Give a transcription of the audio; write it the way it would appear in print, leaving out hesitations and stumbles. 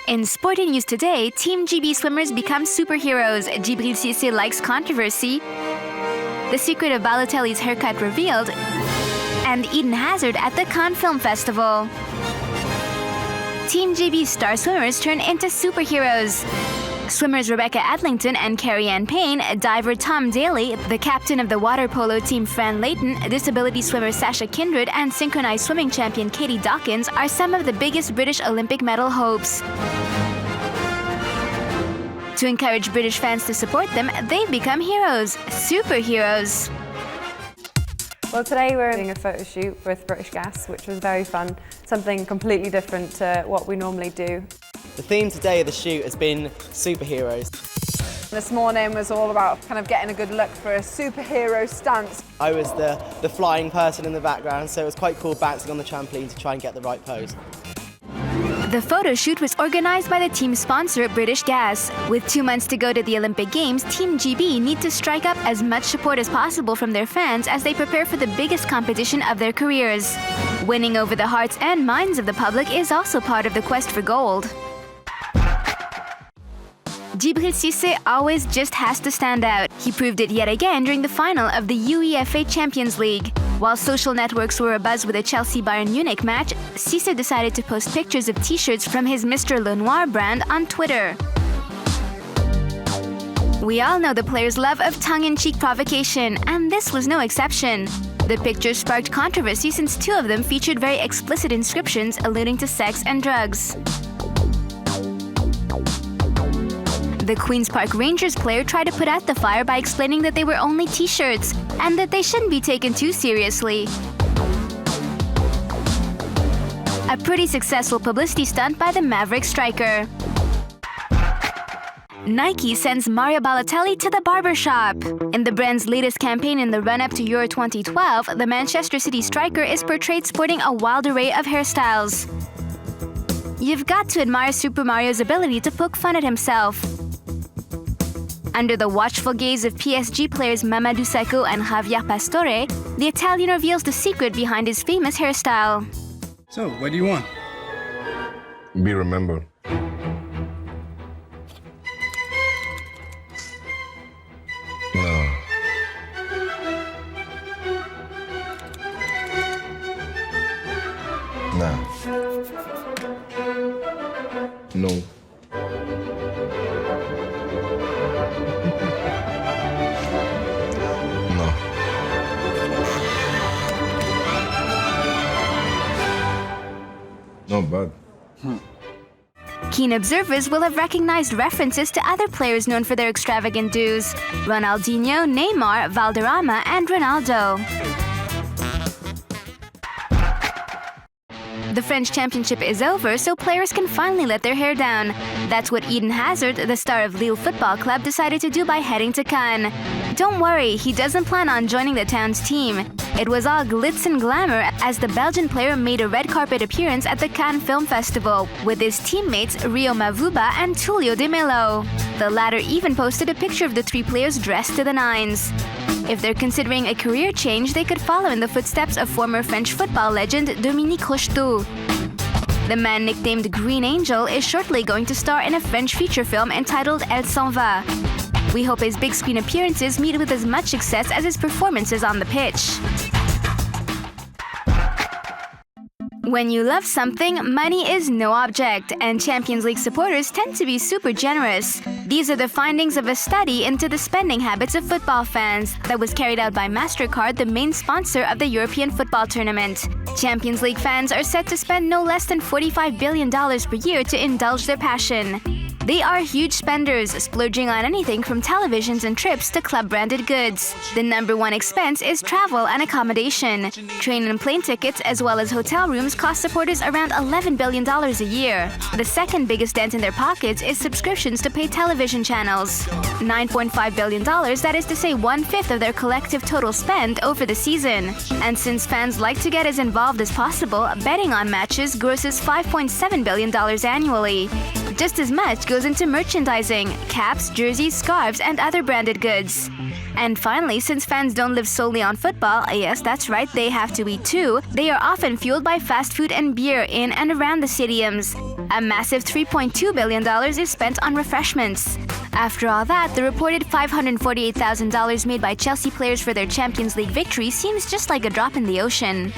In Sporty news today, Team GB swimmers become superheroes. Djibril Cisse likes controversy. The secret of Balotelli's haircut revealed. And Eden Hazard at the Cannes Film Festival. Team GB star swimmers turn into superheroes. Swimmers Rebecca Adlington and Carrie-Anne Payne, diver Tom Daly, the captain of the water polo team Fran Layton, disability swimmer Sasha Kindred, and synchronized swimming champion Katie Dawkins are some of the biggest British Olympic medal hopes. To encourage British fans to support them, they've become heroes, superheroes. Well, today we're doing a photo shoot with British Gas, which was very fun, something completely different to what we normally do. The theme today of the shoot has been superheroes. This morning was all about kind of getting a good look for a superhero stance. I was the flying person in the background, so it was quite cool bouncing on the trampoline to try and get the right pose. The photo shoot was organized by the team sponsor, British Gas. With 2 months to go to the Olympic Games, Team GB need to strike up as much support as possible from their fans as they prepare for the biggest competition of their careers. Winning over the hearts and minds of the public is also part of the quest for gold. Djibril Cisse always just has to stand out. He proved it yet again during the final of the UEFA Champions League. While social networks were abuzz with the Chelsea-Bayern Munich match, Cisse decided to post pictures of T-shirts from his Mr. Lenoir brand on Twitter. We all know the player's love of tongue-in-cheek provocation, and this was no exception. The pictures sparked controversy since 2 of them featured very explicit inscriptions alluding to sex and drugs. The Queen's Park Rangers player tried to put out the fire by explaining that they were only T-shirts and that they shouldn't be taken too seriously. A pretty successful publicity stunt by the Maverick striker. Nike sends Mario Balotelli to the barbershop. In the brand's latest campaign in the run-up to Euro 2012, the Manchester City striker is portrayed sporting a wild array of hairstyles. You've got to admire Super Mario's ability to poke fun at himself. Under the watchful gaze of PSG players Mamadou Sakho and Javier Pastore, the Italian reveals the secret behind his famous hairstyle. So, what do you want? Be remembered. No. Nah. No. Not bad. Keen observers will have recognized references to other players known for their extravagant do's: Ronaldinho, Neymar, Valderrama, and Ronaldo. The French championship is over, so players can finally let their hair down. That's what Eden Hazard, the star of Lille Football Club, decided to do by heading to Cannes. Don't worry, he doesn't plan on joining the town's team. It was all glitz and glamour as the Belgian player made a red carpet appearance at the Cannes Film Festival with his teammates Rio Mavuba and Tullio De Melo. The latter even posted a picture of the 3 players dressed to the nines. If they're considering a career change, they could follow in the footsteps of former French football legend Dominique Rocheteau. The man nicknamed Green Angel is shortly going to star in a French feature film entitled Elle s'en va. We hope his big screen appearances meet with as much success as his performances on the pitch. When you love something, money is no object, and Champions League supporters tend to be super generous. These are the findings of a study into the spending habits of football fans that was carried out by MasterCard, the main sponsor of the European football tournament. Champions League fans are set to spend no less than $45 billion per year to indulge their passion. They are huge spenders, splurging on anything from televisions and trips to club-branded goods. The #1 expense is travel and accommodation. Train and plane tickets as well as hotel rooms cost supporters around $11 billion a year. The second biggest dent in their pockets is subscriptions to paid television channels. $9.5 billion, that is to say 1/5 of their collective total spend over the season. And since fans like to get as involved as possible, betting on matches grosses $5.7 billion annually. Just as much goes into merchandising, caps, jerseys, scarves, and other branded goods. And finally, since fans don't live solely on football, yes, that's right, they have to eat too, they are often fueled by fast food and beer in and around the stadiums. A massive $3.2 billion is spent on refreshments. After all that, the reported $548,000 made by Chelsea players for their Champions League victory seems just like a drop in the ocean.